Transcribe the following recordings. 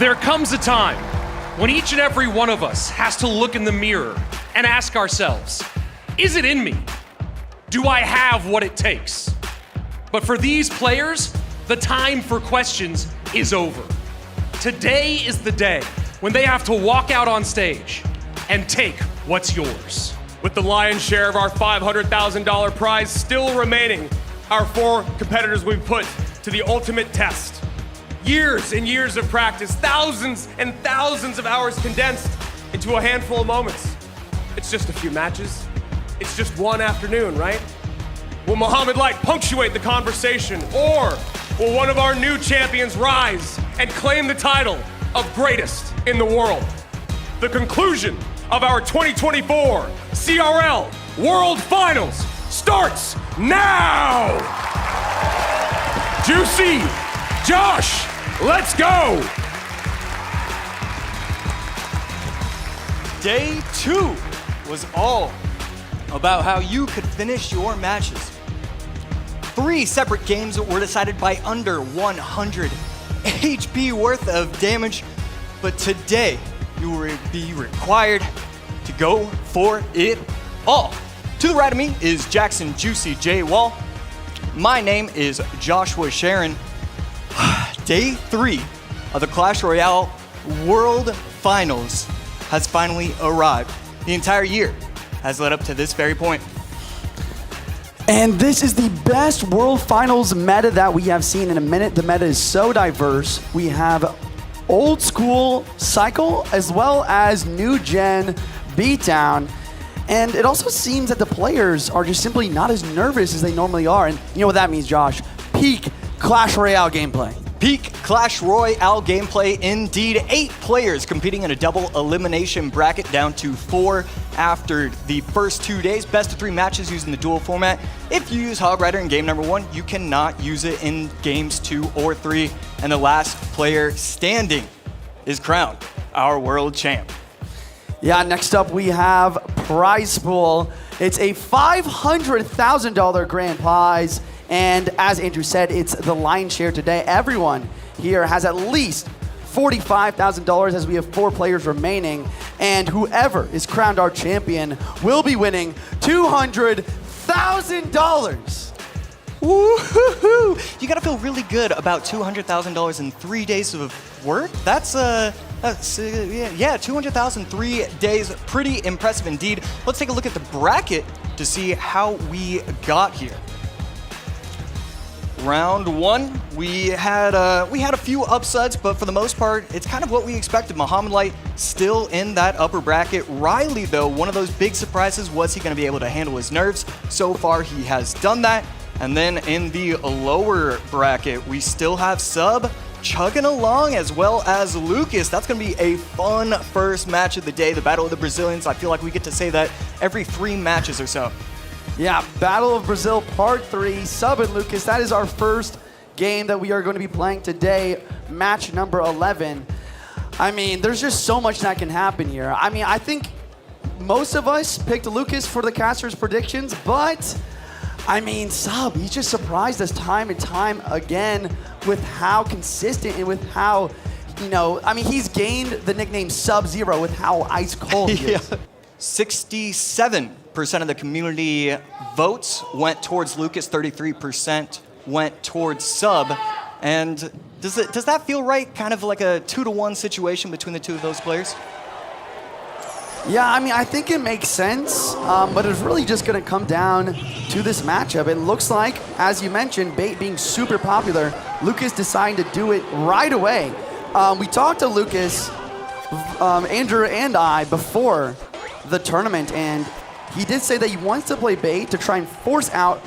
There comes a time when each and every one of us has to look in the mirror and ask ourselves, is it in me? Do I have what it takes? But for these players, the time for questions is over. Today is the day when they have to walk out on stage and take what's yours. With the lion's share of our $500,000 prize still remaining, our 4 competitors we've put to the ultimate test. Years and years of practice, thousands and thousands of hours condensed into a handful of moments. It's just a few matches. It's just one afternoon, right? Will Mohamed Light punctuate the conversation, or will one of our new champions rise and claim the title of greatest in the world? The conclusion of our 2024 CRL World Finals starts now! Juicy, Josh, let's go! Day 2 was all about how you could finish your matches. 3 separate games were decided by under 100 HP worth of damage, but today you will be required to go for it all. To the right of me is Jackson Juicy J. Wall. My name is Joshua Sharon. Day 3 of the Clash Royale World Finals has finally arrived. The entire year has led up to this very point. And this is the best World Finals meta that we have seen in a minute. The meta is so diverse. We have old school cycle as well as new gen beatdown. And it also seems that the players are just simply not as nervous as they normally are. And you know what that means, Josh? Peak Clash Royale gameplay. Peak Clash Royale gameplay indeed. 8 players competing in a double elimination bracket down to 4 after the first 2 days. Best of 3 matches using the duel format. If you use Hog Rider in game number 1, you cannot use it in games 2 or 3. And the last player standing is crowned our world champ. Yeah, next up we have prize pool. It's a $500,000 grand prize. And as Andrew said, it's the lion's share today. Everyone here has at least $45,000 as we have 4 players remaining. And whoever is crowned our champion will be winning $200,000. Woo-hoo-hoo. You gotta feel really good about $200,000 in 3 days of work. That's 200,000 3 days. Pretty impressive indeed. Let's take a look at the bracket to see how we got here. Round 1, we had a few upsets, but for the most part, it's kind of what we expected. Mohamed Light still in that upper bracket. Ryley, though, one of those big surprises, was he going to be able to handle his nerves? So far, he has done that. And then in the lower bracket, we still have Sub chugging along, as well as Lucas. That's going to be a fun first match of the day, the Battle of the Brazilians. I feel like we get to say that every 3 matches or so. Yeah, Battle of Brazil Part 3, Sub and Lucas. That is our first game that we are going to be playing today, match number 11. I mean, there's just so much that can happen here. I mean, I think most of us picked Lucas for the caster's predictions, but I mean, Sub, he's just surprised us time and time again with how consistent and with how, you know, I mean, he's gained the nickname Sub-Zero with how ice cold he is. 67% of the community votes went towards Lucas, 33% went towards Sub. And does that feel right? Kind of like a 2-to-1 situation between the 2 of those players? Yeah, I mean, I think it makes sense, but it's really just going to come down to this matchup. It looks like, as you mentioned, bait being super popular, Lucas deciding to do it right away. We talked to Lucas, Andrew and I, before the tournament, and he did say that he wants to play bait to try and force out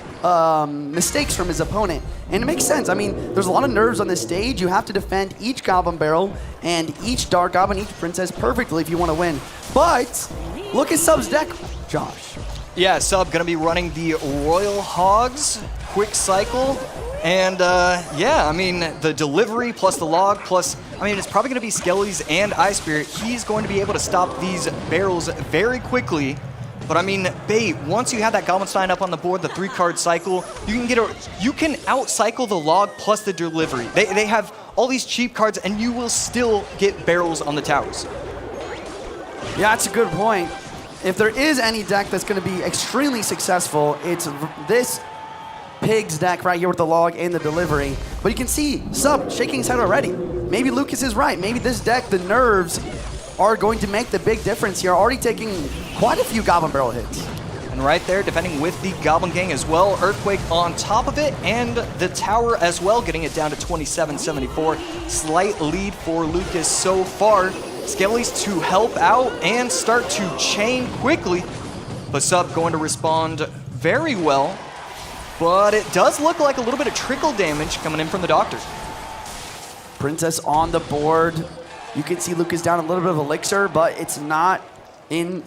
mistakes from his opponent. And it makes sense. I mean, there's a lot of nerves on this stage. You have to defend each Goblin Barrel and each Dark Goblin, each Princess perfectly if you want to win. But look at Sub's deck, Josh. Yeah, Sub gonna be running the Royal Hogs, quick cycle. And yeah, I mean, the delivery plus the log plus, I mean, it's probably gonna be Skellies and Ice Spirit. He's going to be able to stop these barrels very quickly. But I mean, bait, once you have that Goblin Stein up on the board, the 3-card cycle, you can out-cycle the log plus the delivery. They have all these cheap cards, and you will still get barrels on the towers. Yeah, that's a good point. If there is any deck that's going to be extremely successful, it's this Pigs deck right here with the log and the delivery. But you can see Sub shaking his head already. Maybe Lucas is right. Maybe this deck, the nerves, are going to make the big difference here. Already taking quite a few Goblin Barrel hits. And right there, defending with the Goblin Gang as well. Earthquake on top of it, and the tower as well, getting it down to 27-74. Slight lead for Lucas so far. Skellies to help out and start to chain quickly. But Sub going to respond very well. But it does look like a little bit of trickle damage coming in from the Doctors. Princess on the board. You can see Lucas down a little bit of Elixir, but it's not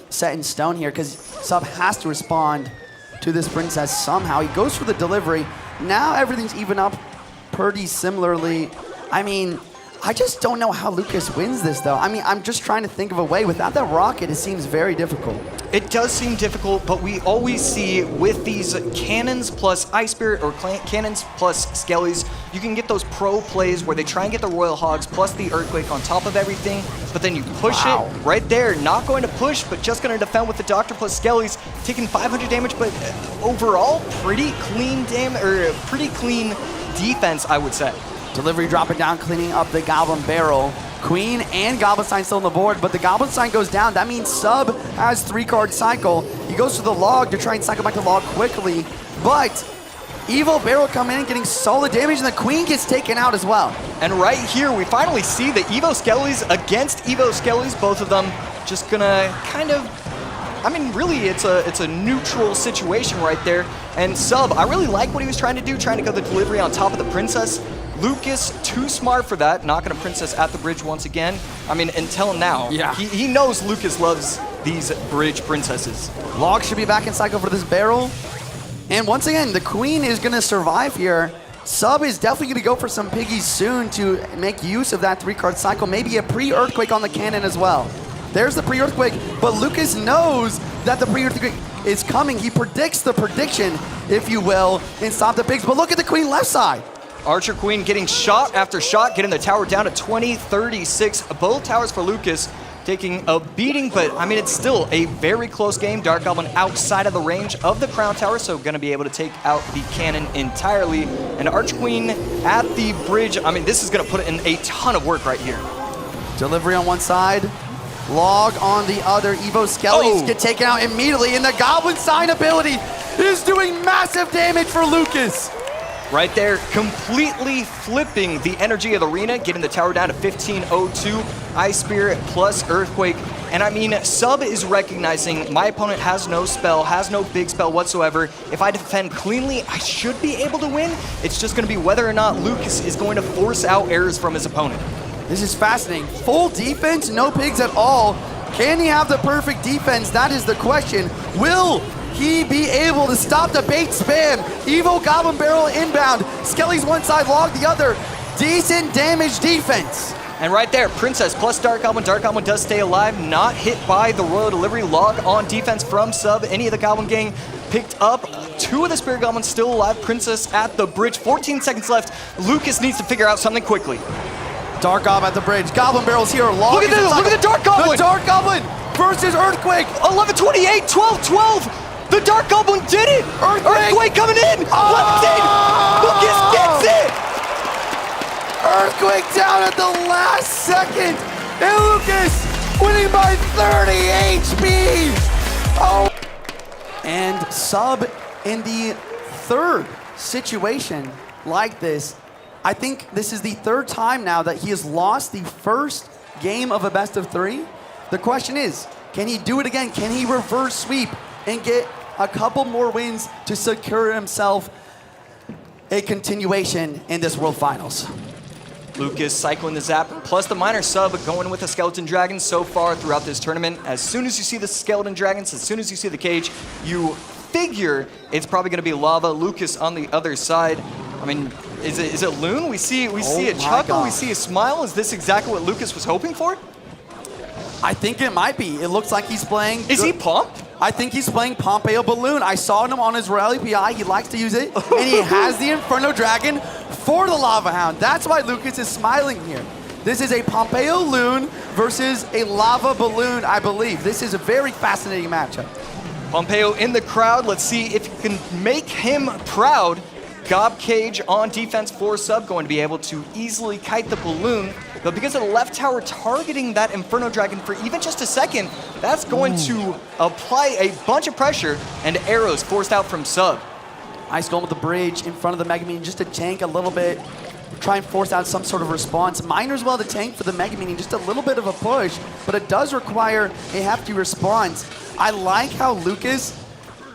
set in stone here because Sub has to respond to this Princess somehow. He goes for the delivery. Now everything's even up pretty similarly. I mean, I just don't know how Lucas wins this, though. I mean, I'm just trying to think of a way. Without that rocket, it seems very difficult. It does seem difficult, but we always see with these cannons plus Ice Spirit or cannons plus Skellies, you can get those pro plays where they try and get the Royal Hogs plus the Earthquake on top of everything, but then you push it right there. Not going to push, but just going to defend with the Doctor plus Skellies, taking 500 damage, but overall, pretty clean pretty clean defense, I would say. Delivery dropping down, cleaning up the Goblin Barrel. Queen and Goblin Sign still on the board, but the Goblin Sign goes down. That means Sub has 3-card cycle. He goes to the log to try and cycle back the log quickly, but Evo Barrel coming in, getting solid damage, and the Queen gets taken out as well. And right here, we finally see the Evo Skellies against Evo Skellies, both of them just gonna kind of, I mean, really, it's a neutral situation right there. And Sub, I really like what he was trying to do, trying to go the delivery on top of the Princess. Lucas, too smart for that, knocking a Princess at the bridge once again. I mean, until now, he knows Lucas loves these bridge Princesses. Log should be back in cycle for this barrel. And once again, the Queen is going to survive here. Sub is definitely going to go for some piggies soon to make use of that 3-card cycle. Maybe a pre-Earthquake on the cannon as well. There's the pre-Earthquake, but Lucas knows that the pre-Earthquake is coming. He predicts the prediction, if you will, and stop the pigs. But look at the Queen left side. Archer Queen getting shot after shot, getting the tower down to 20-36. Both towers for Lucas taking a beating, but I mean, it's still a very close game. Dark Goblin outside of the range of the Crown Tower, so going to be able to take out the cannon entirely. And Archer Queen at the bridge, I mean, this is going to put in a ton of work right here. Delivery on one side, log on the other. Evo Skellies get taken out immediately, and the Goblin Sign ability is doing massive damage for Lucas. Right there, completely flipping the energy of the arena, getting the tower down to 1502, Ice Spirit plus Earthquake. And I mean, Sub is recognizing my opponent has no spell, has no big spell whatsoever. If I defend cleanly, I should be able to win. It's just gonna be whether or not Lucas is going to force out errors from his opponent. This is fascinating. Full defense, no pigs at all. Can he have the perfect defense? That is the question. Will he be able to stop the bait spam? Evo Goblin Barrel inbound. Skelly's one side, log the other. Decent damage defense. And right there, Princess plus Dark Goblin. Dark Goblin does stay alive, not hit by the Royal Delivery. Log on defense from Sub. Any of the Goblin Gang picked up. 2 of the Spirit Goblins still alive. Princess at the bridge. 14 seconds left. Lucas needs to figure out something quickly. Dark Goblin at the bridge. Goblin Barrel's here. Log look at the Dark Goblin. The Dark Goblin versus Earthquake. 11-28, 12-12. The Dark Goblin did it! Earthquake coming in! Left in! Lucas gets it! Earthquake down at the last second! And Lucas winning by 30 HP! Oh! And Sub in the 3rd situation like this. I think this is the 3rd time now that he has lost the first game of a best of 3. The question is, can he do it again? Can he reverse sweep and get a couple more wins to secure himself a continuation in this World Finals? Lucas cycling the zap, plus the minor Sub going with the Skeleton Dragons so far throughout this tournament. As soon as you see the Skeleton Dragons, as soon as you see the cage, you figure it's probably going to be Lava. Lucas on the other side. I mean, is it Loon? We see a chuckle, we see a smile. Is this exactly what Lucas was hoping for? I think it might be. It looks like he's playing. Is he pumped? I think he's playing Pompeo Balloon. I saw him on his Rally PI. He likes to use it. And he has the Inferno Dragon for the Lava Hound. That's why Lucas is smiling here. This is a Pompeo Loon versus a Lava Balloon, I believe. This is a very fascinating matchup. Pompeo in the crowd. Let's see if you can make him proud. Gob Cage on defense for Sub, going to be able to easily kite the balloon. But because of the left tower targeting that Inferno Dragon for even just a second, that's going to apply a bunch of pressure, and arrows forced out from Sub. Ice Golem with the bridge in front of the Mega Minion just to tank a little bit, try and force out some sort of response. Miner's well to tank for the Mega Minion, just a little bit of a push, but it does require a hefty response. I like how Lucas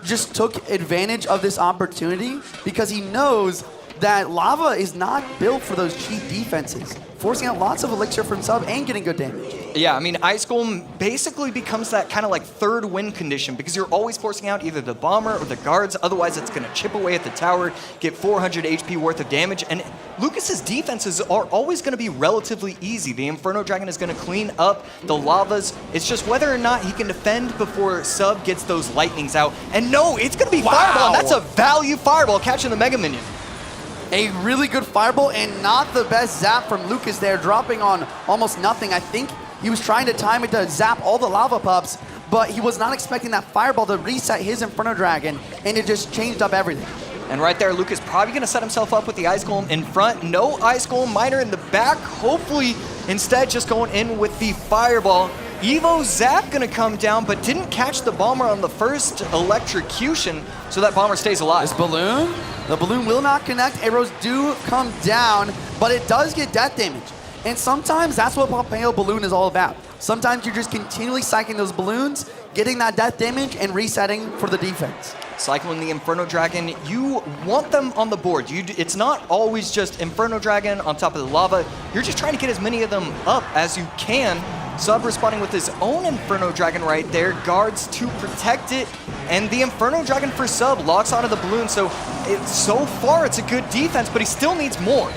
just took advantage of this opportunity because he knows that Lava is not built for those cheap defenses, forcing out lots of elixir from Sub and getting good damage. Yeah, I mean, Ice Golem basically becomes that kind of like third win condition because you're always forcing out either the bomber or the guards, otherwise it's going to chip away at the tower, get 400 HP worth of damage, and Lucas's defenses are always going to be relatively easy. The Inferno Dragon is going to clean up the lavas. It's just whether or not he can defend before Sub gets those lightnings out. And no, it's going to be Fireball, and that's a value Fireball catching the Mega Minion. A really good Fireball and not the best zap from Lucas there, dropping on almost nothing. I think he was trying to time it to zap all the lava pups, but he was not expecting that Fireball to reset his Inferno Dragon, and it just changed up everything. And right there, Lucas probably going to set himself up with the Ice Golem in front. No Ice Golem Miner in the back. Hopefully, instead, just going in with the Fireball. Evo Zap going to come down, but didn't catch the Bomber on the first electrocution, so that Bomber stays alive. This balloon, the balloon will not connect. Arrows do come down, but it does get death damage. And sometimes that's what Pompeo Balloon is all about. Sometimes you're just continually cycling those balloons, getting that death damage, and resetting for the defense. Cycling the Inferno Dragon, you want them on the board. It's not always just Inferno Dragon on top of the lava. You're just trying to get as many of them up as you can. Sub responding with his own Inferno Dragon right there, guards to protect it, and the Inferno Dragon for Sub locks onto the balloon, so far it's a good defense, but he still needs more.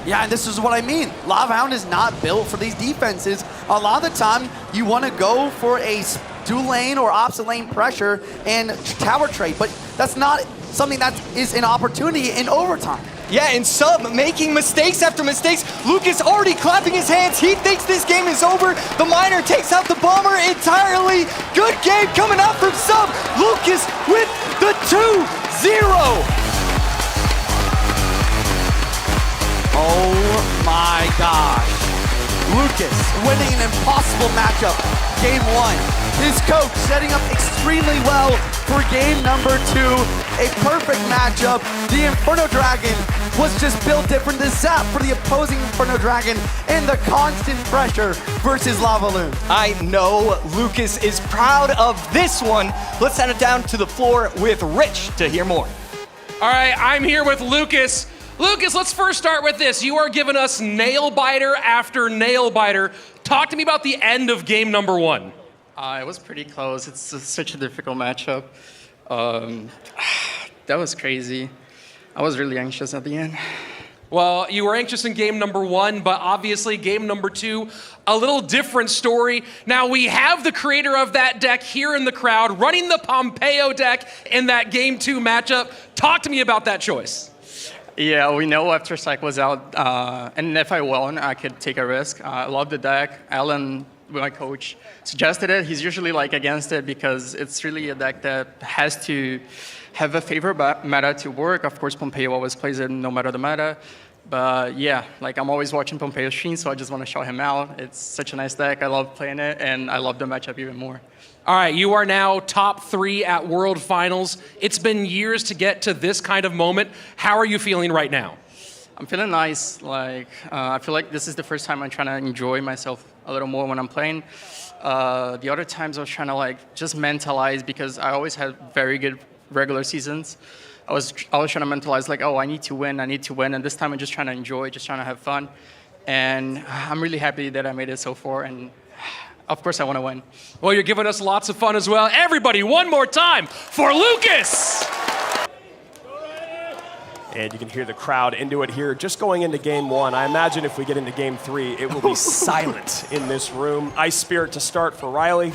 Yeah, and this is what I mean. Lava Hound is not built for these defenses. A lot of the time, you want to go for a dual lane or opposite lane pressure and tower trade, but that's not something that is an opportunity in overtime. Yeah, and Sub making mistakes after mistakes. Lucas already clapping his hands. He thinks this game is over. The Miner takes out the Bomber entirely. Good game coming out from Sub. Lucas with the 2-0. Oh my gosh. Lucas winning an impossible matchup. Game 1. His coach setting up extremely well for game number 2. A perfect matchup. The Inferno Dragon was just built different. The zap for the opposing Inferno Dragon and the constant pressure versus Lava Loon. I know Lucas is proud of this one. Let's send it down to the floor with Rich to hear more. All right, I'm here with Lucas. Lucas, let's first start with this. You are giving us nail biter after nail biter. Talk to me about the end of game number 1. It was pretty close. It's such a difficult matchup. That was crazy. I was really anxious at the end. Well, you were anxious in game number 1, but obviously game number 2, a little different story. Now we have the creator of that deck here in the crowd running the Pompeo deck in that game 2 matchup. Talk to me about that choice. Yeah, we know after Psych was out, and if I won, I could take a risk. I love the deck. Alan, my coach, suggested it. He's usually like against it because it's really a deck that has to have a favorite meta to work. Of course, Pompeo always plays it no matter the meta. But yeah, like I'm always watching Pompeo's stream, so I just want to shout him out. It's such a nice deck. I love playing it, and I love the matchup even more. All right, you are now top 3 at World Finals. It's been years to get to this kind of moment. How are you feeling right now? I'm feeling nice. Like I feel like this is the first time I'm trying to enjoy myself a little more when I'm playing. The other times I was trying to like just mentalize because I always had very good regular seasons. I was trying to mentalize like, oh, I need to win, and this time I'm just trying to enjoy, just trying to have fun. And I'm really happy that I made it so far, and of course I want to win. Well, you're giving us lots of fun as well. Everybody, one more time for Lucas! And you can hear the crowd into it here. Just going into game 1, I imagine if we get into game 3, it will be silent in this room. Ice Spirit to start for Ryley,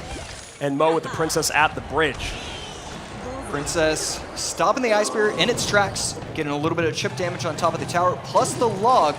and Mo with the Princess at the bridge. Princess stopping the Ice Spear in its tracks, getting a little bit of chip damage on top of the tower, plus the log.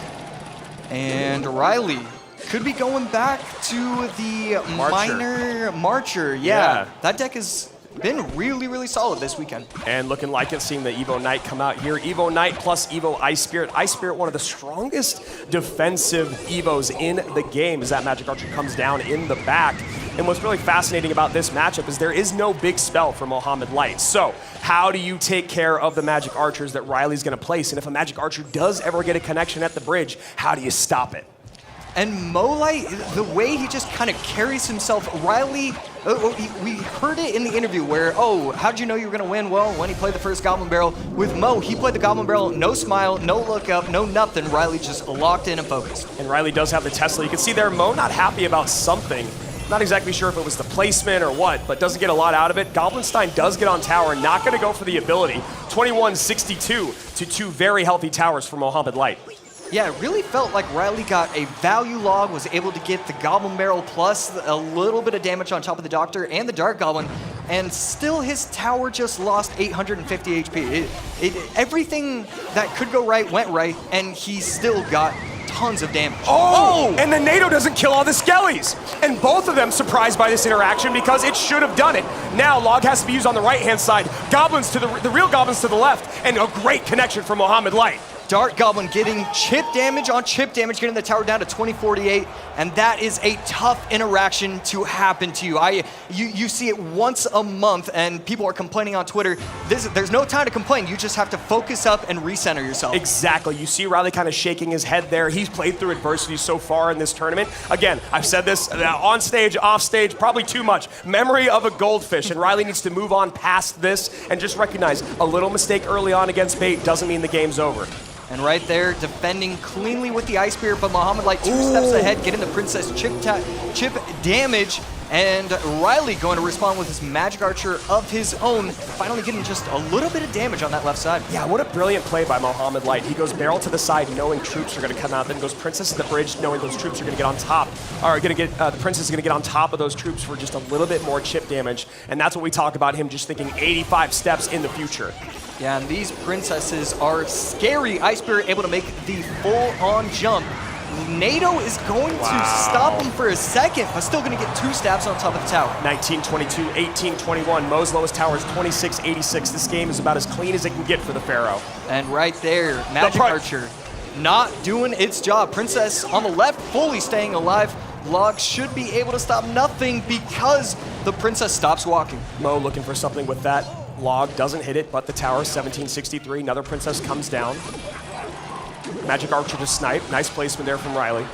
And Ryley could be going back to the minor Marcher. Yeah, that deck has been really, really solid this weekend. And looking like it, seeing the Evo Knight come out here. Evo Knight plus Evo Ice Spirit. Ice Spirit, one of the strongest defensive Evos in the game as that Magic Archer comes down in the back. And what's really fascinating about this matchup is there is no big spell for Mohamed Light. So how do you take care of the Magic Archers that Ryley's going to place? And if a Magic Archer does ever get a connection at the bridge, how do you stop it? And Light, the way he just kind of carries himself, Ryley, we heard it in the interview where, how'd you know you were going to win? Well, when he played the first Goblin Barrel. With Mo, he played the Goblin Barrel, no smile, no look up, no nothing. Ryley just locked in and focused. And Ryley does have the Tesla. You can see there, Mo not happy about something. Not exactly sure if it was the placement or what, but doesn't get a lot out of it. Goblinstein does get on tower, not going to go for the ability. 21-62 to two very healthy towers for Mohamed Light. Yeah, it really felt like Ryley got a value log, was able to get the Goblin Barrel plus a little bit of damage on top of the Doctor and the Dark Goblin, and still his tower just lost 850 HP. Everything that could go right went right, and he still got tons of damage. Oh! And the NATO doesn't kill all the Skellies. And both of them surprised by this interaction because it should have done it. Now log has to be used on the right-hand side. Goblins to the real Goblins to the left, and a great connection from Mohamed Light. Dark Goblin getting chip damage on chip damage, getting the tower down to 2048, and that is a tough interaction to happen to you. You see it once a month, and people are complaining on Twitter. There's no time to complain. You just have to focus up and recenter yourself. Exactly. You see Ryley kind of shaking his head there. He's played through adversity so far in this tournament. Again, I've said this on stage, off stage, probably too much. Memory of a goldfish, and Ryley needs to move on past this and just recognize a little mistake early on against Bait doesn't mean the game's over. And right there, defending cleanly with the Ice Spear, but Mohamed Light 2 steps ahead, getting the Princess chip damage, and Ryley going to respond with his Magic Archer of his own, finally getting just a little bit of damage on that left side. Yeah, what a brilliant play by Mohamed Light. He goes barrel to the side, knowing troops are going to come out, then goes Princess to the bridge, knowing those troops are going to get on top, or the Princess is going to get on top of those troops for just a little bit more chip damage, and that's what we talk about him just thinking 85 steps in the future. Yeah, and these Princesses are scary. Ice Spirit able to make the full-on jump. NATO is going to stop him for a second, but still going to get 2 stabs on top of the tower. 19-22, 18-21. Mo's lowest tower is 26-86. This game is about as clean as it can get for the Pharaoh. And right there, Magic Archer not doing its job. Princess on the left, fully staying alive. Log should be able to stop nothing because the Princess stops walking. Mo looking for something with that. Log doesn't hit it, but the tower, 1763. Another Princess comes down. Magic Archer to snipe. Nice placement there from Ryley.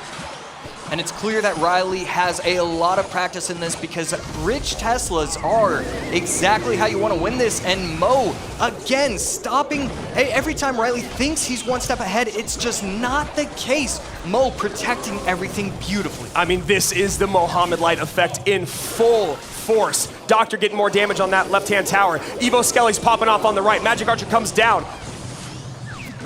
And it's clear that Ryley has a lot of practice in this because bridge Teslas are exactly how you want to win this. And Mo, again, stopping. Every time Ryley thinks he's one step ahead, it's just not the case. Mo protecting everything beautifully. I mean, this is the Mohamed Light effect in full force. Doctor getting more damage on that left-hand tower. Evo Skelly's popping off on the right. Magic Archer comes down.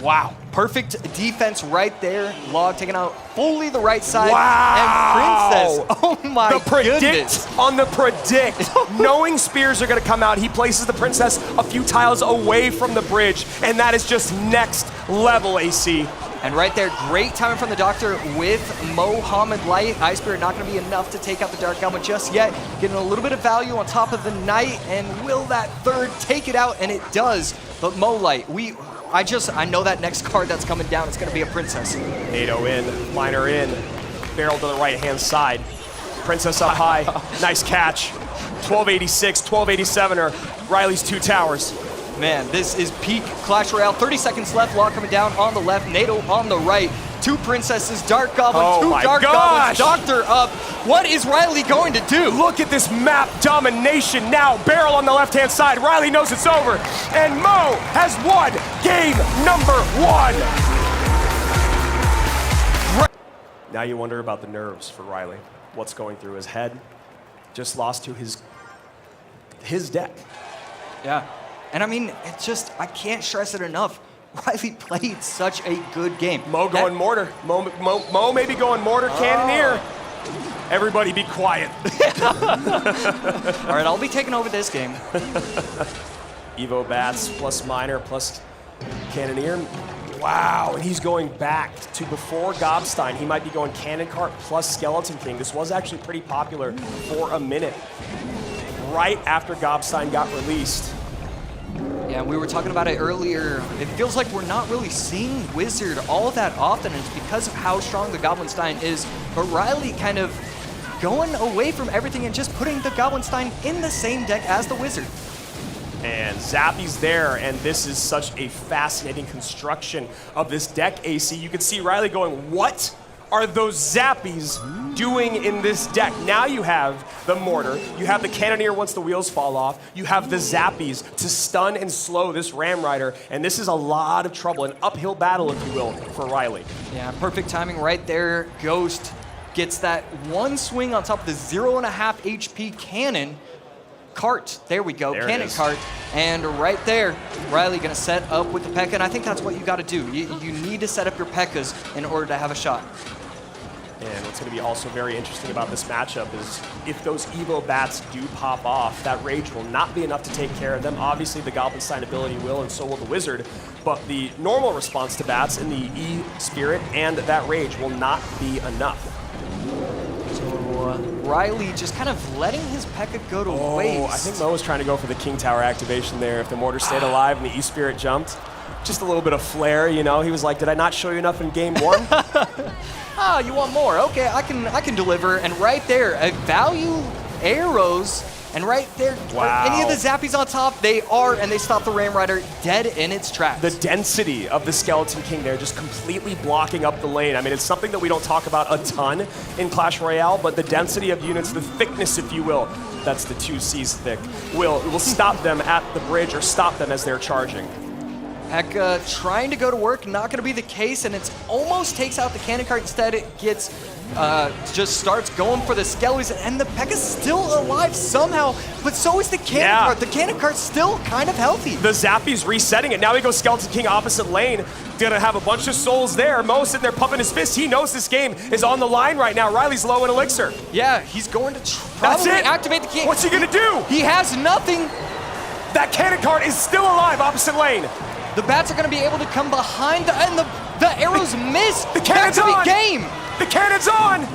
Wow. Perfect defense right there. Log taking out fully the right side. Wow. And Princess, oh my goodness. On the predict. Knowing spears are going to come out, he places the Princess a few tiles away from the bridge, and that is just next level, AC. And right there, great timing from the Doctor with Mohamed Light. Ice Spirit not going to be enough to take out the Dark Goblin just yet. Getting a little bit of value on top of the Knight, and will that third take it out? And it does. But Mo Light, I know that next card that's coming down is going to be a Princess. NATO in, Miner in, barrel to the right-hand side. Princess up high, nice catch. 1286, 1287 are Ryley's 2 towers. Man, this is peak Clash Royale. 30 seconds left, Log coming down on the left, NATO on the right. 2 Princesses, Dark Goblin, 2 Dark Goblins, Doctor up. What is Ryley going to do? Look at this map domination now. Barrel on the left-hand side. Ryley knows it's over. And Mo has won game number 1. Now you wonder about the nerves for Ryley. What's going through his head? Just lost to his deck. Yeah. And I mean, it's just, I can't stress it enough. Ryley played such a good game. Mo going mortar. Mo maybe going mortar, cannoneer. Everybody be quiet. All right, I'll be taking over this game. Evo Bats plus Miner plus Cannoneer. Wow, and he's going back to before Gobstein. He might be going Cannon Cart plus Skeleton King. This was actually pretty popular for a minute, right after Gobstein got released. Yeah, we were talking about it earlier. It feels like we're not really seeing Wizard all that often, and it's because of how strong the Goblinstein is. But Ryley kind of going away from everything and just putting the Goblinstein in the same deck as the Wizard. And Zappy's there, and this is such a fascinating construction of this deck, AC. You can see Ryley going, what are those Zappies doing in this deck? Now you have the Mortar, you have the Cannoneer once the wheels fall off, you have the Zappies to stun and slow this Ram Rider, and this is a lot of trouble, an uphill battle, if you will, for Ryley. Yeah, perfect timing right there. Ghost gets that one swing on top of the 0.5 HP cannon. Cart, there we go, there cannon cart, and right there, Ryley gonna set up with the P.E.K.K.A, and I think that's what you gotta do. You need to set up your P.E.K.K.As in order to have a shot. And what's gonna be also very interesting about this matchup is if those Evo Bats do pop off, that Rage will not be enough to take care of them. Obviously the Goblinstein ability will, and so will the Wizard, but the normal response to Bats in the E-Spirit and that Rage will not be enough. Ryley just kind of letting his P.E.K.K.A go to waste. I think Mo was trying to go for the King Tower activation there. If the Mortar stayed alive and the E-Spirit jumped, just a little bit of flair, you know. He was like, did I not show you enough in game one? Ah, you want more? Okay, I can deliver. And right there, a value arrows, and right there, wow. Any of the Zappies on top, they stop the Ram Rider dead in its tracks. The density of the Skeleton King there just completely blocking up the lane. I mean, it's something that we don't talk about a ton in Clash Royale, but the density of units, the thickness, if you will, that's the 2 C's thick, will stop them at the bridge or stop them as they're charging. P.E.K.K.A trying to go to work, not going to be the case, and it almost takes out the cannon cart. Instead, it gets just starts going for the skellies, and the P.E.K.K.A's still alive somehow, but so is the cannon cart. The cannon cart's still kind of healthy. The Zappy's resetting it. Now he goes Skeleton King opposite lane. Gonna have a bunch of souls there. Mo sitting there pumping his fist. He knows this game is on the line right now. Ryley's low in elixir. Yeah, he's going to probably activate the king. What's he gonna do? He has nothing. That cannon cart is still alive opposite lane. The Bats are going to be able to come behind, and the arrows miss. The cannon's on. Game. The cannon's on.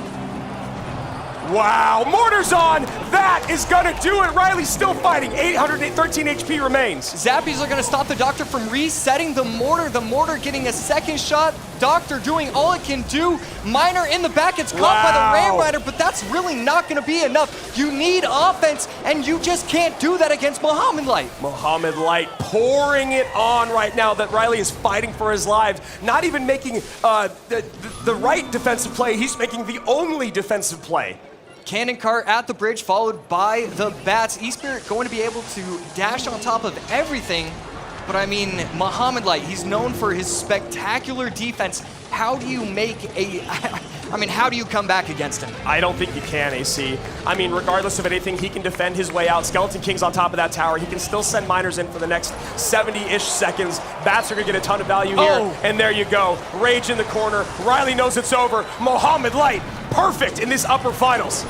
Wow, Mortar's on. That is gonna do it. Ryley's still fighting. 813 HP remains. Zappies are gonna stop the Doctor from resetting the Mortar. The Mortar getting a second shot. Doctor doing all it can do. Miner in the back gets caught by the Ram Rider, but that's really not gonna be enough. You need offense, and you just can't do that against Mohamed Light. Mohamed Light pouring it on right now that Ryley is fighting for his lives. Not even making the right defensive play, he's making the only defensive play. Cannon cart at the bridge, followed by the Bats. E-Spirit going to be able to dash on top of everything. But I mean, Mohamed Light, he's known for his spectacular defense. How do you how do you come back against him? I don't think you can, AC. I mean, regardless of anything, he can defend his way out. Skeleton King's on top of that tower. He can still send miners in for the next 70-ish seconds. Bats are gonna get a ton of value here. And there you go. Rage in the corner. Ryley knows it's over. Mohamed Light, perfect in this upper finals.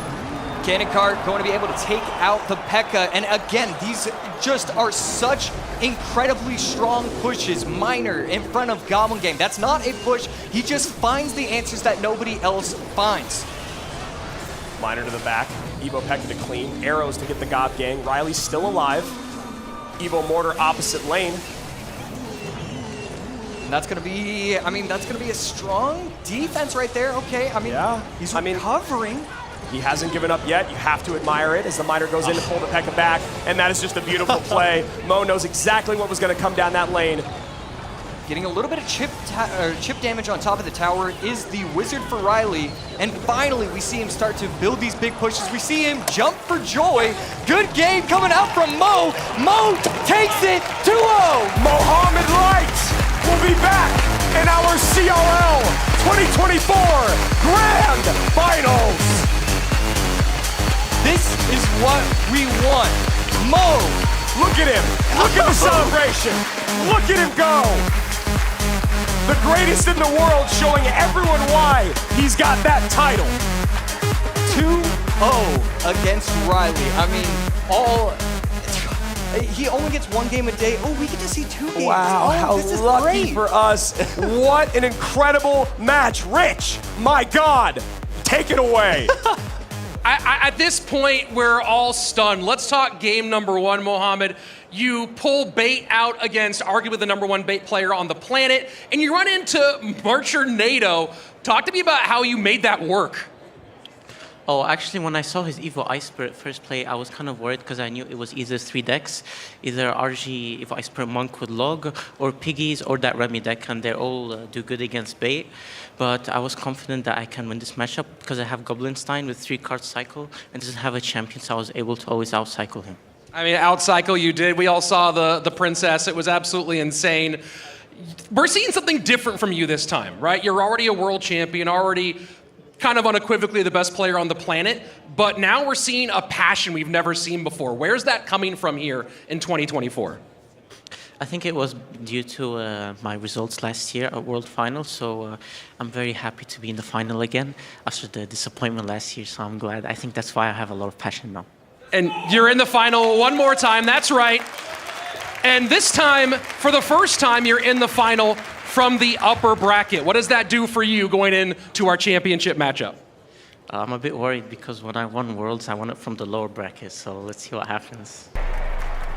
Cannon cart going to be able to take out the P.E.K.K.A. And again, these just are such incredibly strong pushes. Miner in front of Goblin Gang. That's not a push. He just finds the answers that nobody else finds. Miner to the back. Evo P.E.K.K.A to clean. Arrows to get the Gob Gang. Ryley's still alive. Evo Mortar opposite lane. And that's gonna be, that's gonna be a strong defense right there. Okay, he's recovering. He hasn't given up yet. You have to admire it as the Miner goes in to pull the P.E.K.K.A back, and that is just a beautiful play. Mo knows exactly what was going to come down that lane. Getting a little bit of chip damage on top of the tower is the Wizard for Ryley, and finally we see him start to build these big pushes. We see him jump for joy. Good game coming out from Mo. Mo takes it 2-0. Mohamed Light will be back in our CRL 2024 Grand Finals. This is what we want. Mo! Look at him. Look at the celebration. Look at him go. The greatest in the world, showing everyone why he's got that title. 2-0 against Ryley. He only gets 1 game a day. Oh, we get to see 2 games. Wow, Oh, how this is lucky great. for us. What an incredible match. Rich, my God, take it away. At this point, we're all stunned. Let's talk game number 1, Mohamed. You pull bait out against arguably the #1 bait player on the planet, and you run into Marcher NATO. Talk to me about how you made that work. Oh, actually, when I saw his Evo Ice Spirit first play, I was kind of worried because I knew it was either 3 decks, either RG Evo Ice Spirit Monk with Log, or Piggies, or that Remy deck, and they all do good against bait. But I was confident that I can win this matchup because I have Goblinstein with 3-card cycle and doesn't have a champion, so I was able to always outcycle him. I mean, outcycle you did. We all saw the princess. It was absolutely insane. We're seeing something different from you this time, right? You're already a world champion, already kind of unequivocally the best player on the planet, but now we're seeing a passion we've never seen before. Where's that coming from here in 2024? I think it was due to my results last year at World Finals, so I'm very happy to be in the final again after the disappointment last year, so I'm glad. I think that's why I have a lot of passion now. And you're in the final one more time, that's right. And this time, for the first time, you're in the final from the upper bracket. What does that do for you going into our championship matchup? I'm a bit worried because when I won Worlds, I won it from the lower bracket, so let's see what happens.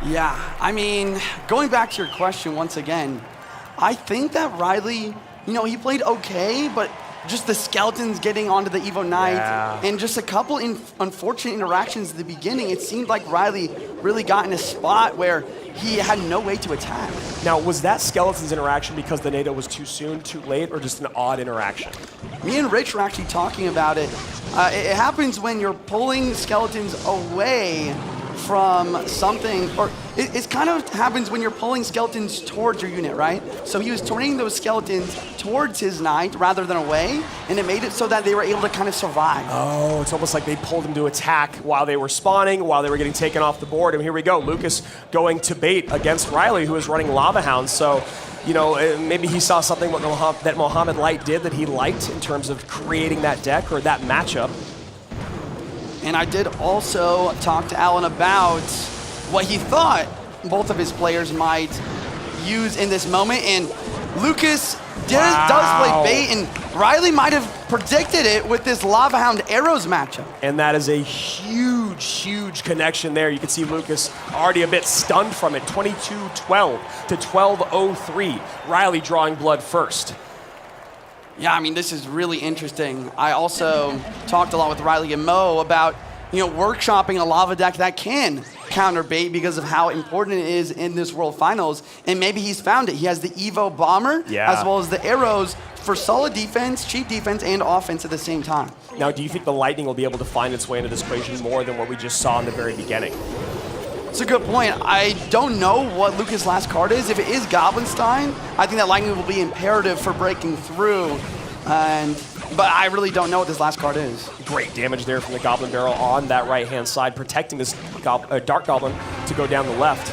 Yeah, I mean, going back to your question once again, I think that Ryley, he played okay, but just the skeletons getting onto the Evo Knight and just a couple unfortunate interactions at the beginning, it seemed like Ryley really got in a spot where he had no way to attack. Now, was that Skeleton's interaction because the NATO was too soon, too late, or just an odd interaction? Me and Rich were actually talking about it. It happens when you're pulling skeletons away from something, or it kind of happens when you're pulling skeletons towards your unit, right? So he was turning those skeletons towards his knight rather than away, and it made it so that they were able to kind of survive. Oh, it's almost like they pulled him to attack while they were spawning, while they were getting taken off the board. And here we go, Lucas going to bait against Ryley, who is running Lava Hound. So, maybe he saw something that Mohamed Light did that he liked in terms of creating that deck or that matchup. And I did also talk to Alan about what he thought both of his players might use in this moment. And Lucas does play bait, and Ryley might have predicted it with this Lava Hound Arrows matchup. And that is a huge, huge connection there. You can see Lucas already a bit stunned from it. 22-12 to 12-03. Ryley drawing blood first. Yeah, I mean, this is really interesting. I also talked a lot with Ryley and Mo about, workshopping a lava deck that can counter bait because of how important it is in this World Finals. And maybe he's found it. He has the Evo Bomber as well as the arrows for solid defense, cheap defense, and offense at the same time. Now, do you think the Lightning will be able to find its way into this equation more than what we just saw in the very beginning? It's a good point. I don't know what Lucas' last card is. If it is Goblinstein, I think that Lightning will be imperative for breaking through. But I really don't know what this last card is. Great damage there from the Goblin Barrel on that right-hand side, protecting this Dark Goblin to go down the left.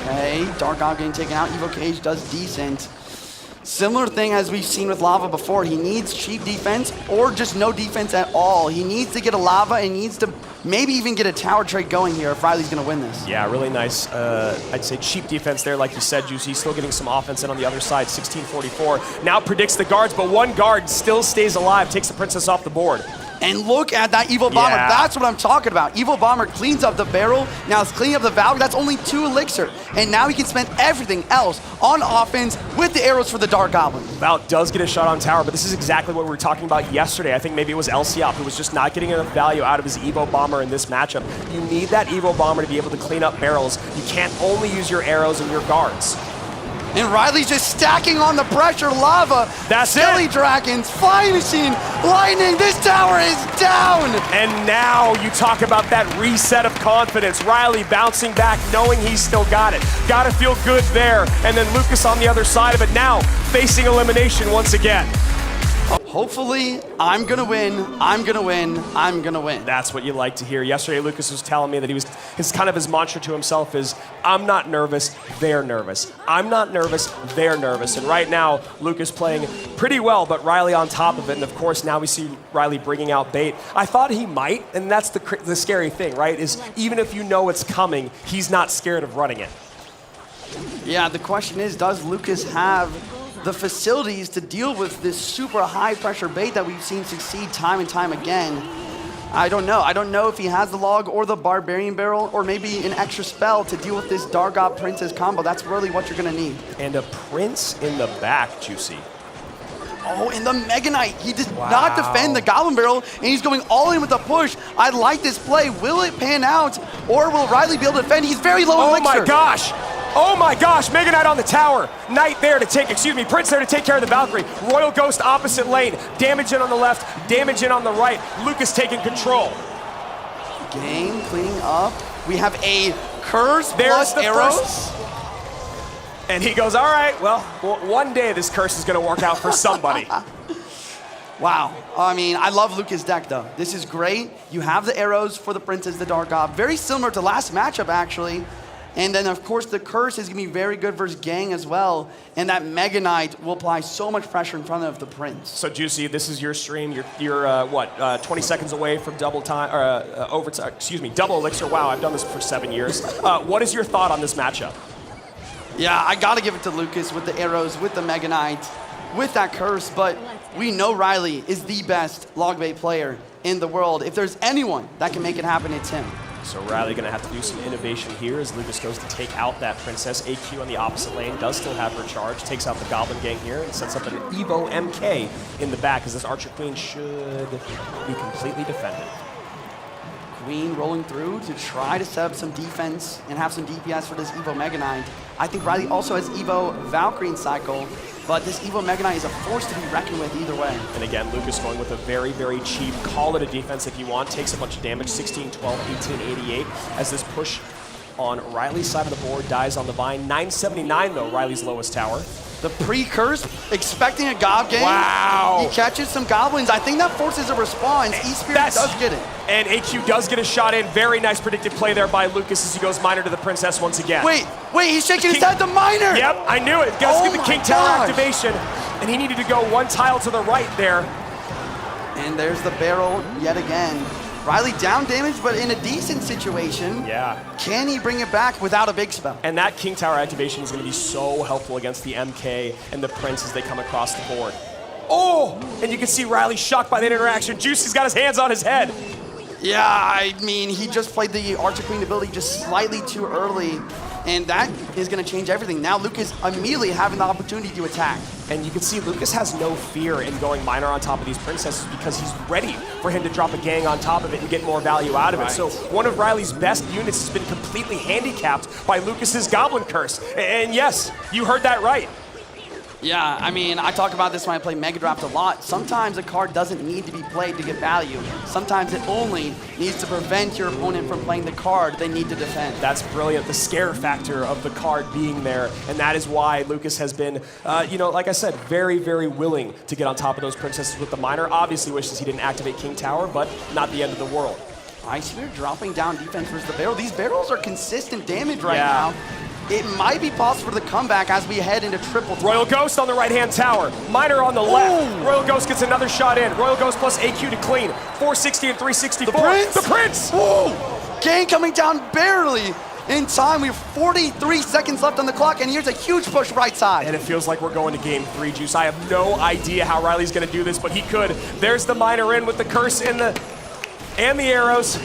Okay, Dark Goblin getting taken out. Evo Cage does decent. Similar thing as we've seen with Lava before. He needs cheap defense or just no defense at all. He needs to get a Lava and needs to maybe even get a tower trade going here if Ryley's going to win this. Yeah, really nice, I'd say cheap defense there, like you said, Juicy. Still getting some offense in on the other side, 16-44. Now predicts the guards, but one guard still stays alive, takes the Princess off the board. And look at that Evo Bomber. Yeah. That's what I'm talking about. Evo Bomber cleans up the barrel. Now it's cleaning up the Valkyrie. That's only 2 elixir. And now he can spend everything else on offense with the arrows for the Dark Goblin. Val does get a shot on tower, but this is exactly what we were talking about yesterday. I think maybe it was LCOP who was just not getting enough value out of his Evo Bomber in this matchup. You need that Evo Bomber to be able to clean up barrels. You can't only use your arrows and your guards. And Ryley's just stacking on the pressure. Lava, That's Silly it. Dragons, Flying Machine, Lightning. This tower is down. And now you talk about that reset of confidence. Ryley bouncing back, knowing he's still got it. Gotta feel good there. And then Lucas on the other side of it now, facing elimination once again. hopefully, I'm gonna win, I'm gonna win, I'm gonna win. That's what you like to hear. Yesterday, Lucas was telling me that his mantra to himself is, I'm not nervous, they're nervous. I'm not nervous, they're nervous. And right now, Lucas playing pretty well, but Ryley on top of it. And of course, now we see Ryley bringing out bait. I thought he might, and that's the scary thing, right? Is even if you know it's coming, he's not scared of running it. Yeah, the question is, does Lucas have the facilities to deal with this super high pressure bait that we've seen succeed time and time again? I don't know. I don't know if he has the log or the Barbarian Barrel or maybe an extra spell to deal with this Dargob Princess combo. That's really what you're gonna need. And a Prince in the back, Juicy. Oh, and the Mega Knight. He did not defend the Goblin Barrel, and he's going all in with the push. I like this play. Will it pan out, or will Ryley be able to defend? He's very low elixir. Oh my gosh! Oh my gosh, Mega Knight on the tower. Knight there to take, Prince there to take care of the Valkyrie. Royal Ghost opposite lane. Damage in on the left, damage in on the right. Lucas taking control. Game cleaning up. We have a curse There's plus the arrows. first. And he goes, all right, well, one day this curse is gonna work out for somebody. Wow. I mean, I love Lucas' deck, though. This is great. You have the arrows for the Princess, the Dark Gob. Very similar to last matchup, actually. And then, of course, the curse is going to be very good versus Gang as well. And that Mega Knight will apply so much pressure in front of the Prince. So, Juicy, this is your stream. You're 20 seconds away from double time, or overtime, double elixir. Wow, I've done this for 7 years. What is your thought on this matchup? Yeah, I got to give it to Lucas with the arrows, with the Mega Knight, with that curse. But we know Ryley is the best log bait player in the world. If there's anyone that can make it happen, it's him. So Ryley going to have to do some innovation here as Lucas goes to take out that Princess. AQ on the opposite lane does still have her charge, takes out the Goblin Gang here, and sets up an Evo MK in the back as this Archer Queen should be completely defended. Queen rolling through to try to set up some defense and have some DPS for this Evo Mega Knight. I think Ryley also has Evo Valkyrie in cycle, but this Evo Mega Knight is a force to be reckoned with either way. And again, Lucas going with a very, very cheap, call it a defense if you want, takes a bunch of damage, 16, 12, 18, 88, as this push on Ryley's side of the board dies on the vine. 979 though, Ryley's lowest tower. The pre-curse, expecting a Gob Gang. Wow. He catches some Goblins. I think that forces a response. E-Spirit does get it. And AQ does get a shot in. Very nice predictive play there by Lucas as he goes Miner to the Princess once again. Wait, he's shaking his head, the Miner! Yep, I knew it. Guys, get the King Tower gosh. activation. And he needed to go one tile to the right there. And there's the barrel yet again. Ryley down damage, but in a decent situation. Yeah. Can he bring it back without a big spell? And that King Tower activation is going to be so helpful against the MK and the Prince as they come across the board. Oh! And you can see Ryley shocked by that interaction. Juicy's got his hands on his head. Yeah, I mean, he just played the Archer Queen ability just slightly too early, and that is going to change everything. Now Lucas immediately having the opportunity to attack. And you can see Lucas has no fear in going Miner on top of these Princesses because he's ready for him to drop a Gang on top of it and get more value out of it. So one of Ryley's best units has been completely handicapped by Lucas's Goblin Curse. And yes, you heard that right. Yeah, I mean, I talk about this when I play Mega Draft a lot. Sometimes a card doesn't need to be played to get value. Sometimes it only needs to prevent your opponent from playing the card they need to defend. That's brilliant, the scare factor of the card being there, and that is why Lucas has been, like I said, very, very willing to get on top of those Princesses with the Miner. Obviously wishes he didn't activate King Tower, but not the end of the world. Icebeard dropping down defense versus the barrel. These barrels are consistent damage right now. It might be possible for the comeback as we head into triple time. Royal Ghost on the right-hand tower. Miner on the left. Royal Ghost gets another shot in. Royal Ghost plus AQ to clean. 460 and 364. The Prince! The Prince! Whoa! Gang coming down barely in time. We have 43 seconds left on the clock, and here's a huge push right side. And it feels like we're going to game 3, Juice. I have no idea how Ryley's going to do this, but he could. There's the Miner in with the curse and the arrows.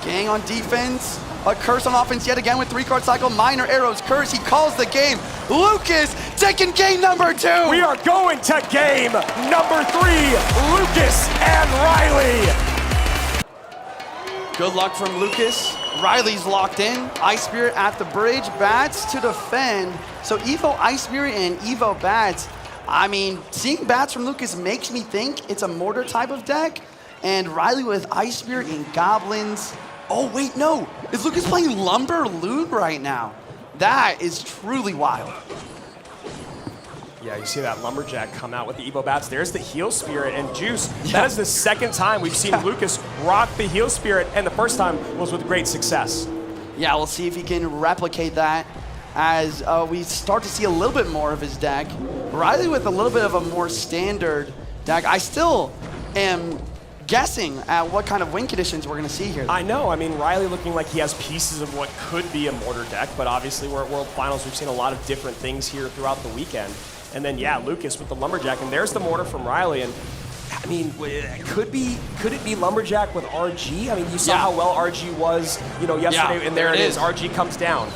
Gang on defense. A curse on offense yet again with 3-card cycle. Miner, arrows, curse. He calls the game. Lucas taking game number 2. We are going to game number 3. Lucas and Ryley. Good luck from Lucas. Ryley's locked in. Ice Spirit at the bridge. Bats to defend. So Evo Ice Spirit and Evo Bats. I mean, seeing Bats from Lucas makes me think it's a Mortar type of deck. And Ryley with Ice Spirit and Goblins. Oh, wait, no. Is Lucas playing Lumber Loot right now? That is truly wild. Yeah, Yeah, you see that Lumberjack come out with the Evo bats. There's the Heel Spirit, and Juice, that is the second time we've seen Lucas rock the Heel Spirit, and the first time was with great success. Yeah, we'll see if he can replicate that as we start to see a little bit more of his deck. Ryley with a little bit of a more standard deck. I still am guessing at what kind of win conditions we're going to see here. I know. I mean, Ryley looking like he has pieces of what could be a Mortar deck, but obviously we're at World Finals. We've seen a lot of different things here throughout the weekend. And then, yeah, Lucas with the Lumberjack, and there's the Mortar from Ryley. And I mean, could it be Lumberjack with RG? I mean, you saw how well RG was, yesterday, and there it is. RG comes down.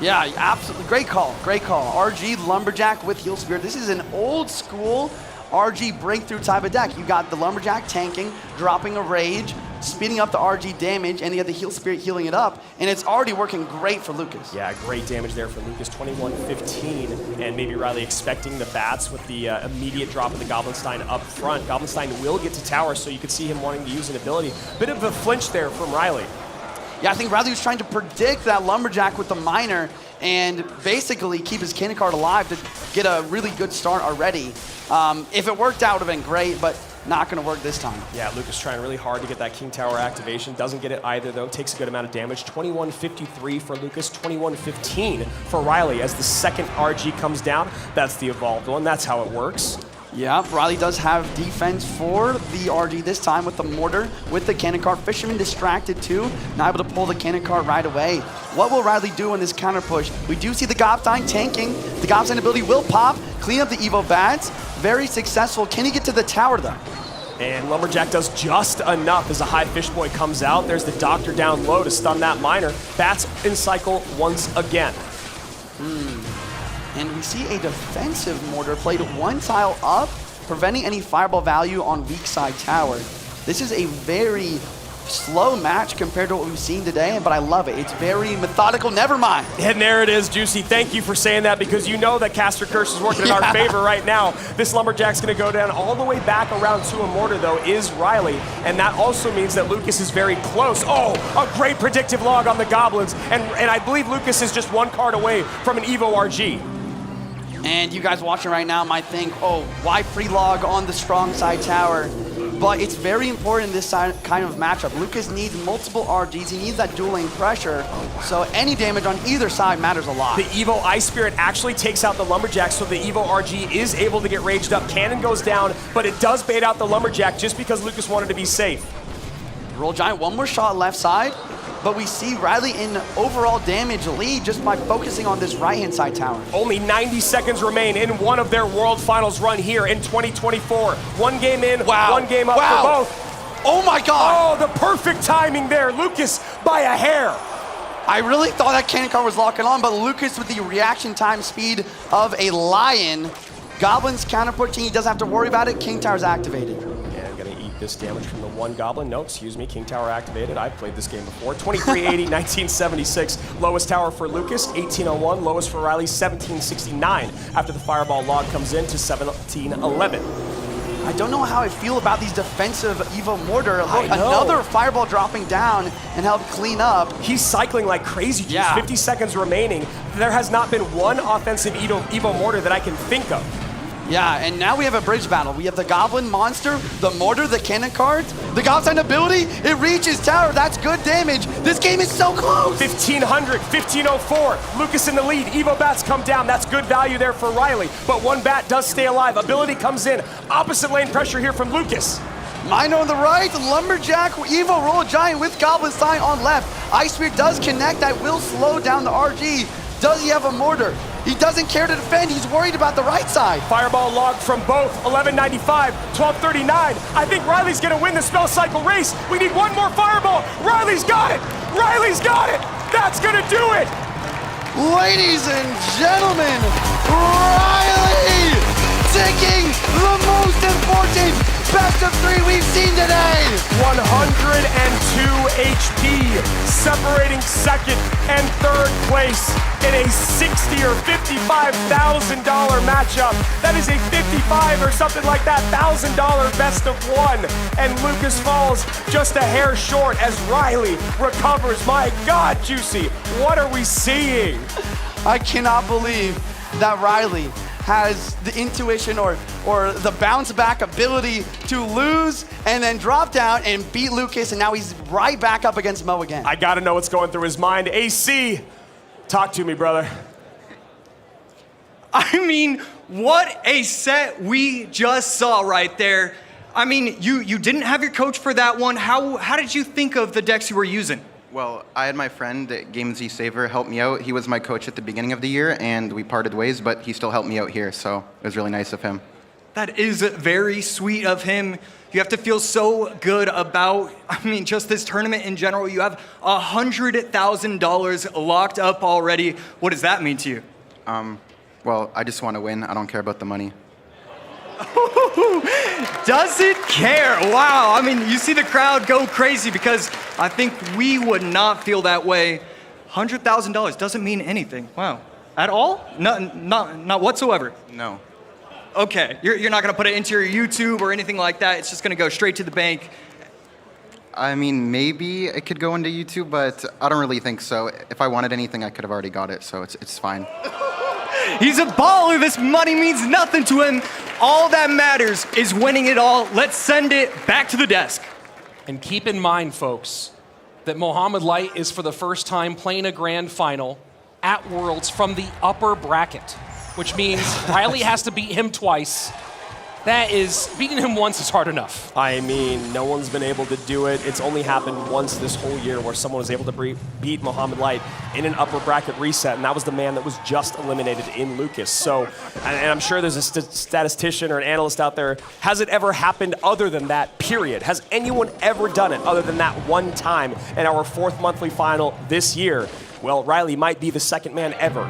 Yeah, absolutely. Great call. Great call. RG Lumberjack with Heel Spirit. This is an old school RG breakthrough type of deck. You got the Lumberjack tanking, dropping a Rage, speeding up the RG damage, and you have the Heel Spirit healing it up, and it's already working great for Lucas. Yeah, great damage there for Lucas, 21-15, and maybe Ryley expecting the bats with the immediate drop of the Goblinstein up front. Goblinstein will get to tower, so you could see him wanting to use an ability. Bit of a flinch there from Ryley. Yeah, I think Ryley was trying to predict that Lumberjack with the Miner and basically keep his cannon card alive to get a really good start already. If it worked out, it would have been great, but not going to work this time. Yeah, Lucas trying really hard to get that King Tower activation. Doesn't get it either, though. Takes a good amount of damage. 21-53 for Lucas, 21-15 for Ryley as the second RG comes down. That's the evolved one. That's how it works. Yeah, Ryley does have defense for the RG this time with the Mortar, with the cannon card. Fisherman distracted too, not able to pull the cannon card right away. What will Ryley do in this counter push? We do see the Goblinstein tanking. The Goblinstein ability will pop, clean up the Evo bats. Very successful. Can he get to the tower though? And Lumberjack does just enough as a high fish boy comes out. There's the Doctor down low to stun that Miner. Bats in cycle once again. And we see a defensive Mortar played one tile up, preventing any fireball value on weak side tower. This is a very slow match compared to what we've seen today, but I love it. It's very methodical. Never mind. And there it is, Juicy. Thank you for saying that, because you know that Caster Curse is working in our favor right now. This Lumberjack's going to go down all the way back around to a Mortar, though, is Ryley. And that also means that Lucas is very close. Oh, a great predictive log on the Goblins. And I believe Lucas is just one card away from an Evo RG. And you guys watching right now might think, oh, why pre-log on the strong side tower? But it's very important in this kind of matchup. Lucas needs multiple RGs. He needs that dueling pressure. So any damage on either side matters a lot. The Evo Ice Spirit actually takes out the Lumberjack, so the Evo RG is able to get raged up. Cannon goes down, but it does bait out the Lumberjack just because Lucas wanted to be safe. Roll Giant, one more shot left side. But we see Ryley in overall damage lead just by focusing on this right-hand side tower. Only 90 seconds remain in one of their World Finals run here in 2024. One game in, one game up for both. Oh my God! Oh, the perfect timing there. Lucas by a hair. I really thought that cannon card was locking on, but Lucas with the reaction time speed of a lion. Goblin's counter pushing, he doesn't have to worry about it. King Tower's activated. This damage from the one Goblin. No, excuse me, King Tower activated. I've played this game before. 2380, 1976. Lowest tower for Lucas, 1801. Lowest for Ryley, 1769. After the Fireball log comes in to 1711. I don't know how I feel about these defensive Evo Mortar. Look, another Fireball dropping down and help clean up. He's cycling like crazy. Yeah. 50 seconds remaining. There has not been one offensive Evo Mortar that I can think of. Yeah, and now we have a bridge battle. We have the Goblin Monster, the Mortar, the cannon cards, the Goblinstein ability. It reaches tower. That's good damage. This game is so close. 1500, 1504. Lucas in the lead. Evo bats come down. That's good value there for Ryley. But one bat does stay alive. Ability comes in. Opposite lane pressure here from Lucas. Miner on the right, Lumberjack, Evo Roll Giant with Goblinstein on left. Ice Spirit does connect. That will slow down the RG. Does he have a Mortar? He doesn't care to defend. He's worried about the right side. Fireball log from both. 1195, 1239. I think Ryley's going to win the spell cycle race. We need one more Fireball. Ryley's got it. Ryley's got it. That's going to do it. Ladies and gentlemen, Ryley taking the most important best of three we've seen today. 102 HP, separating second and third place in a $60,000 or $55,000 matchup. That is a 55 or something like that $1,000 best of one. And Lucas falls just a hair short as Ryley recovers. My God, Juicy, what are we seeing? I cannot believe that Ryley has the intuition or the bounce back ability to lose and then drop down and beat Lucas, and now he's right back up against Mo again. I gotta know what's going through his mind. AC, talk to me, brother. I mean, what a set we just saw right there. I mean, you didn't have your coach for that one. How did you think of the decks you were using? Well, I had my friend, Game Z Saver, help me out. He was my coach at the beginning of the year, and we parted ways, but he still helped me out here, so it was really nice of him. That is very sweet of him. You have to feel so good about, just this tournament in general. You have $100,000 locked up already. What does that mean to you? Well, I just want to win. I don't care about the money. Doesn't care. Wow. You see the crowd go crazy because I think we would not feel that way. $100,000 doesn't mean anything. Wow. At all? Not whatsoever. No. Okay. You're not going to put it into your YouTube or anything like that. It's just going to go straight to the bank. I mean, maybe it could go into YouTube, but I don't really think so. If I wanted anything, I could have already got it, so it's fine. He's a baller. This money means nothing to him. All that matters is winning it all. Let's send it back to the desk. And keep in mind, folks, that Mohamed Light is for the first time playing a grand final at Worlds from the upper bracket, which means Ryley has to beat him twice. That is, beating him once is hard enough. I mean, no one's been able to do it. It's only happened once this whole year where someone was able to beat Mohamed Light in an upper bracket reset, and that was the man that was just eliminated in Lucas. So, and I'm sure there's a statistician or an analyst out there, has it ever happened other than that, period? Has anyone ever done it other than that one time in our 4th monthly final this year? Well, Ryley might be the second man ever.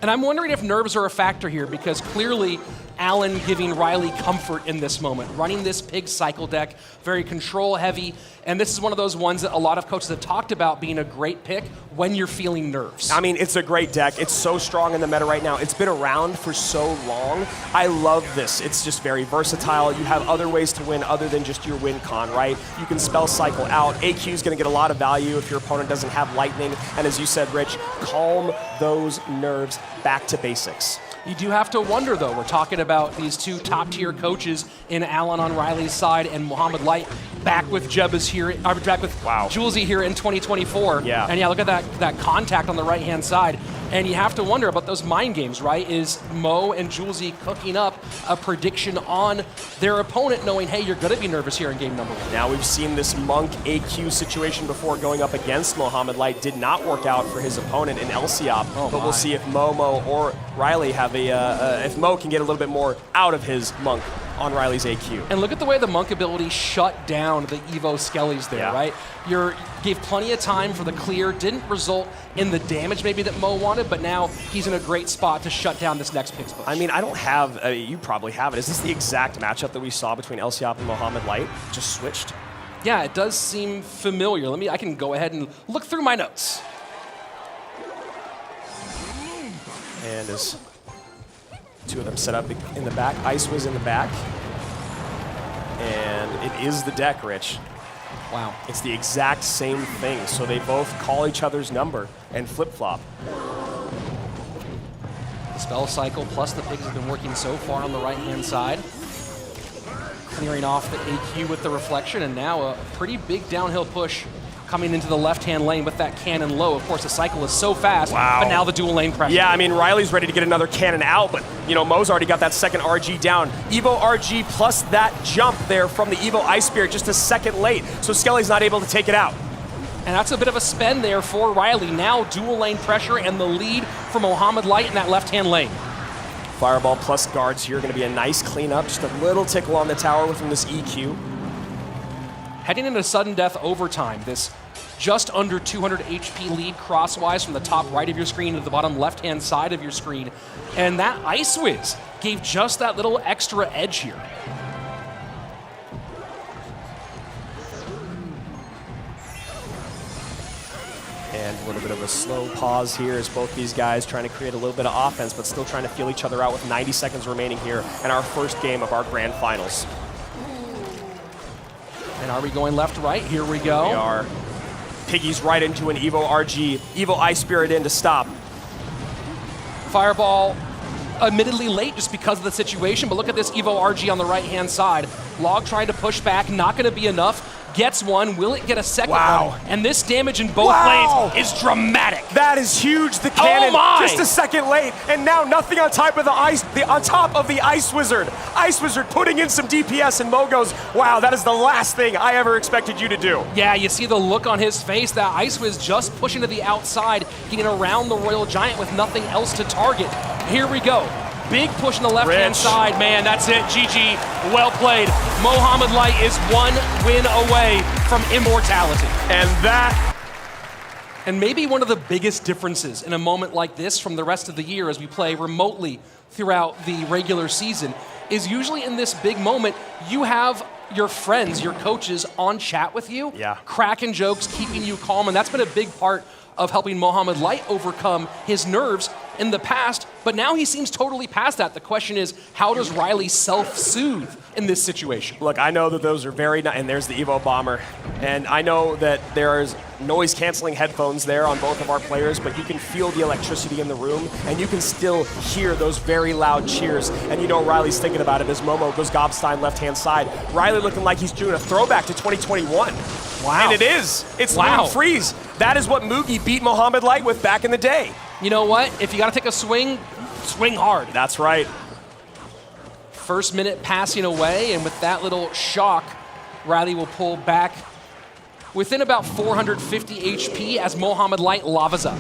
And I'm wondering if nerves are a factor here, because clearly Allen giving Ryley comfort in this moment, running this pig cycle deck, very control heavy, and this is one of those ones that a lot of coaches have talked about being a great pick when you're feeling nerves. I mean, it's a great deck. It's so strong in the meta right now. It's been around for so long. I love this. It's just very versatile. You have other ways to win other than just your win con, right? You can spell cycle out. AQ is going to get a lot of value if your opponent doesn't have lightning, and as you said, Rich, calm those nerves back to basics. You do have to wonder, though. We're talking about these two top-tier coaches in Allen on Ryley's side and Mohamed Light back with Jebba's here, back with Julesy here in 2024. Yeah. And yeah, look at that contact on the right-hand side. And you have to wonder about those mind games, right? Is Mo and Julesy cooking up a prediction on their opponent, knowing, hey, you're going to be nervous here in game number 1? Now we've seen this Monk AQ situation before going up against Mohamed Light. Did not work out for his opponent in LCOP, but we'll see if Momo or Ryley have if Mo can get a little bit more out of his Monk on Ryley's AQ. And look at the way the Monk ability shut down the Evo Skellies there, right? Gave plenty of time for the clear, didn't result in the damage maybe that Mo wanted, but now he's in a great spot to shut down this next Pix push. I mean, I don't have, you probably have it. Is this the exact matchup that we saw between LCOP and Mohamed Light? Just switched? Yeah, it does seem familiar. I can go ahead and look through my notes. And as two of them set up in the back, Ice was in the back. And it is the deck, Rich. Wow. It's the exact same thing, so they both call each other's number and flip-flop. The spell cycle plus the pigs have been working so far on the right-hand side. Clearing off the AQ with the reflection, and now a pretty big downhill push coming into the left-hand lane with that cannon low. Of course, the cycle is so fast, but now the dual lane pressure. Yeah, I mean, Ryley's ready to get another cannon out, but, Mo's already got that second RG down. Evo RG plus that jump there from the Evo Ice Spirit just a second late, so Skelly's not able to take it out. And that's a bit of a spend there for Ryley. Now dual lane pressure and the lead for Mohamed Light in that left-hand lane. Fireball plus guards here, going to be a nice cleanup. Just a little tickle on the tower within this EQ. Heading into sudden death overtime, this just under 200 HP lead crosswise from the top right of your screen to the bottom left-hand side of your screen. And that Ice Whiz gave just that little extra edge here. And a little bit of a slow pause here as both these guys trying to create a little bit of offense, but still trying to feel each other out with 90 seconds remaining here in our first game of our grand finals. And are we going left-right? Here we go. We are. Piggy's right into an Evo RG. Evo Ice Spirit in to stop. Fireball admittedly late just because of the situation, but look at this Evo RG on the right-hand side. Log trying to push back, not going to be enough. Gets one, will it get a second one? And this damage in both lanes is dramatic. That is huge. The cannon just a second late, and now nothing on top of the Ice Wizard. Ice Wizard putting in some DPS, and Mo goes, wow, that is the last thing I ever expected you to do. Yeah, you see the look on his face. That Ice Wiz just pushing to the outside, getting around the Royal Giant with nothing else to target. Here we go. Big push on the left-hand side, man, that's it, GG, well played. Mohamed Light is 1 win away from immortality. And maybe one of the biggest differences in a moment like this from the rest of the year as we play remotely throughout the regular season is usually in this big moment, you have your friends, your coaches on chat with you, cracking jokes, keeping you calm, and that's been a big part of helping Mohamed Light overcome his nerves in the past, but now he seems totally past that. The question is, how does Ryley self-soothe in this situation? Look, I know that those are very nice, and there's the Evo Bomber, and I know that there's noise-canceling headphones there on both of our players, but you can feel the electricity in the room, and you can still hear those very loud cheers, and you know Ryley's thinking about it as Momo goes Gobstein left-hand side. Ryley looking like he's doing a throwback to 2021. Wow. And it is. It's Loom Freeze. That is what Mugi beat Mohamed Light with back in the day. You know what? If you got to take a swing, swing hard. That's right. First minute passing away, and with that little shock, Ryley will pull back within about 450 HP as Mohamed Light lavas up.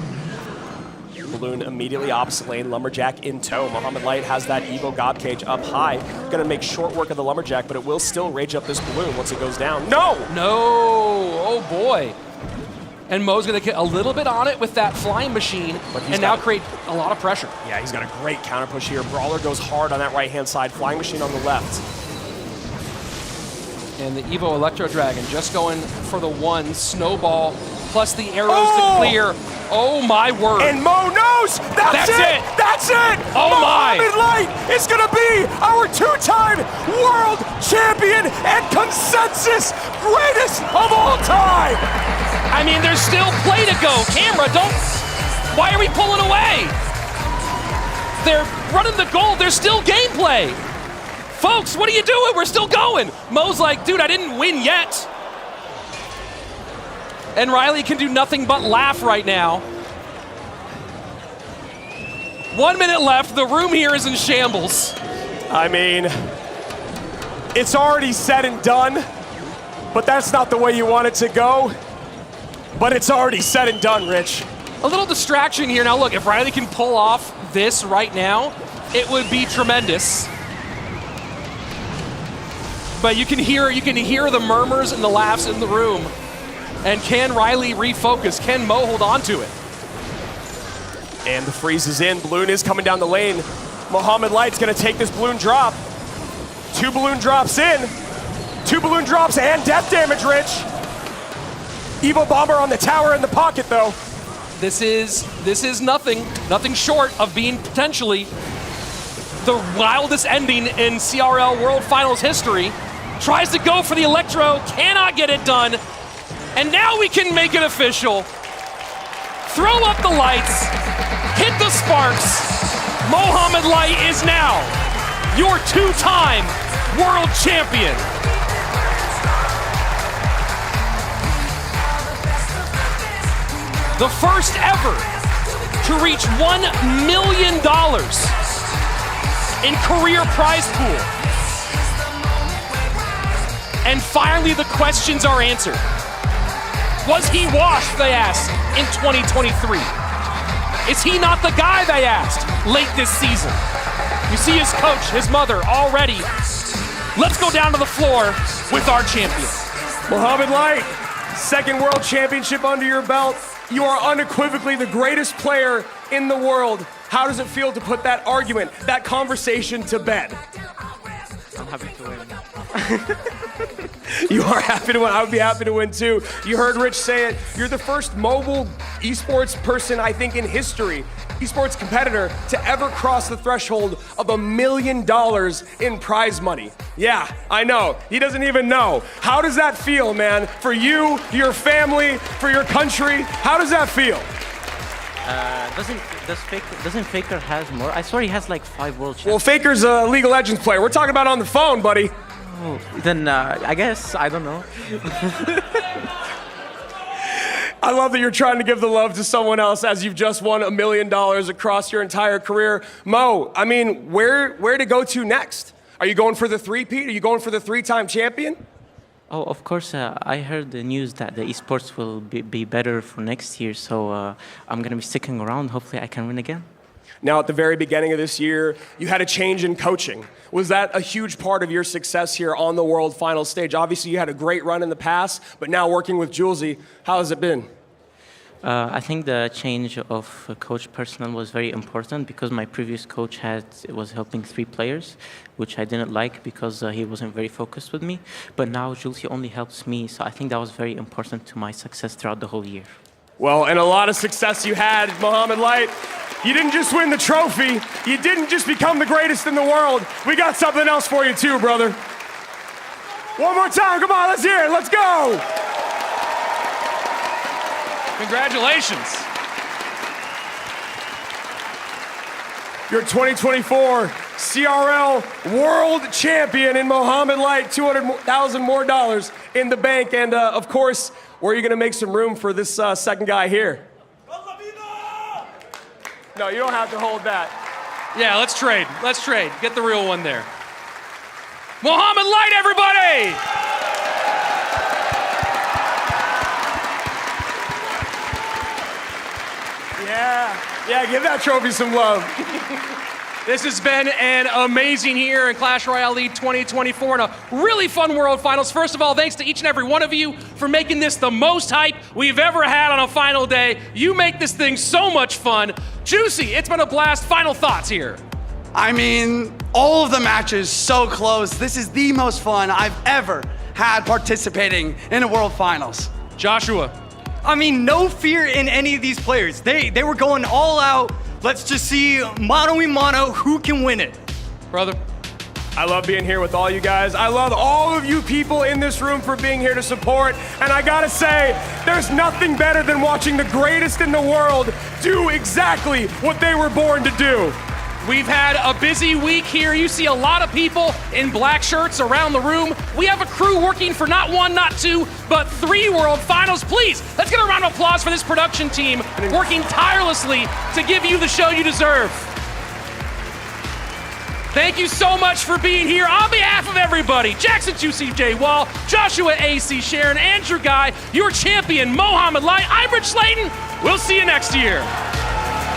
Balloon immediately opposite lane, Lumberjack in tow. Mohamed Light has that Evo God Cage up high. Gonna make short work of the Lumberjack, but it will still rage up this Balloon once it goes down. No! No! Oh boy. And Mo's gonna get a little bit on it with that flying machine and now create a lot of pressure. Yeah, he's got a great counter push here. Brawler goes hard on that right-hand side, flying machine on the left. And the Evo Electro Dragon just going for the one snowball plus the arrows to clear. Oh my word. And Mo knows! That's it! That's it! Oh my! Mohamed Light is gonna be our 2-time world champion and consensus greatest of all time! I mean, there's still play to go. Camera, don't. Why are we pulling away? They're running the goal. There's still gameplay. Folks, what are you doing? We're still going. Mo's like, dude, I didn't win yet. And Ryley can do nothing but laugh right now. 1 minute left. The room here is in shambles. I mean, it's already said and done, but that's not the way you want it to go. But it's already said and done, Rich. A little distraction here. Now look, if Ryley can pull off this right now, it would be tremendous. But you can hear the murmurs and the laughs in the room. And can Ryley refocus? Can Mo hold on to it? And the freeze is in. Balloon is coming down the lane. Mohamed Light's gonna take this balloon drop. 2 balloon drops in. 2 balloon drops and death damage, Rich. Evo Bomber on the tower in the pocket, though. This is nothing short of being potentially the wildest ending in CRL World Finals history. Tries to go for the Electro, cannot get it done. And now we can make it official. Throw up the lights, hit the sparks. Mohamed Light is now your 2-time world champion. The first ever to reach $1 million in career prize pool. And finally the questions are answered. Was he washed, they asked, in 2023? Is he not the guy, they asked, late this season? You see his coach, his mother, already. Let's go down to the floor with our champion. Mohamed Light, 2nd world championship under your belt. You are unequivocally the greatest player in the world. How does it feel to put that argument, that conversation to bed? I'm happy to win. You are happy to win. I would be happy to win too. You heard Rich say it. You're the first mobile esports person, I think, in history, esports competitor, to ever cross the threshold of $1 million in prize money. Yeah, I know. He doesn't even know. How does that feel, man? For you, your family, for your country, how does that feel? Doesn't Faker has more? I swear he has like 5 world Well, championships. Faker's a League of Legends player. We're talking about on the phone, buddy. Then I guess I don't know. I love that you're trying to give the love to someone else as you've just won $1 million across your entire career. Mo, I mean, where to go to next? Are you going for the three-peat? Are you going for the 3-time champion? Oh, of course. I heard the news that the esports will be better for next year, so I'm gonna be sticking around. Hopefully, I can win again. Now, at the very beginning of this year, you had a change in coaching. Was that a huge part of your success here on the World Final stage? Obviously, you had a great run in the past, but now working with Julesy, how has it been? I think the change of coach personnel was very important because my previous coach was helping 3 players, which I didn't like because he wasn't very focused with me. But now Julesy only helps me, so I think that was very important to my success throughout the whole year. Well, and a lot of success you had, Mohamed Light. You didn't just win the trophy. You didn't just become the greatest in the world. We got something else for you too, brother. One more time, come on, let's hear it, let's go. Congratulations. Your 2024 CRL World Champion in Mohamed Light, $200,000 more in the bank. And of course, where are you gonna make some room for this second guy here? No, you don't have to hold that. Yeah, let's trade. Let's trade. Get the real one there. Mohamed Light, everybody! Yeah, give that trophy some love. This has been an amazing year in Clash Royale League 2024 and a really fun World Finals. First of all, thanks to each and every one of you for making this the most hype we've ever had on a final day. You make this thing so much fun. Juicy, it's been a blast. Final thoughts here. I mean, all of the matches so close. This is the most fun I've ever had participating in a World Finals. Joshua. I mean, no fear in any of these players. They were going all out. Let's just see mano-a-mano who can win it. Brother. I love being here with all you guys. I love all of you people in this room for being here to support. And I gotta say, there's nothing better than watching the greatest in the world do exactly what they were born to do. We've had a busy week here. You see a lot of people in black shirts around the room. We have a crew working for not 1, not 2, but 3 World Finals. Please, let's get a round of applause for this production team working tirelessly to give you the show you deserve. Thank you so much for being here. On behalf of everybody, Jackson 2CJ Wall, Joshua AC Sharon, Andrew Guy, your champion, Mohamed Light, I'm Rich Slayton. We'll see you next year.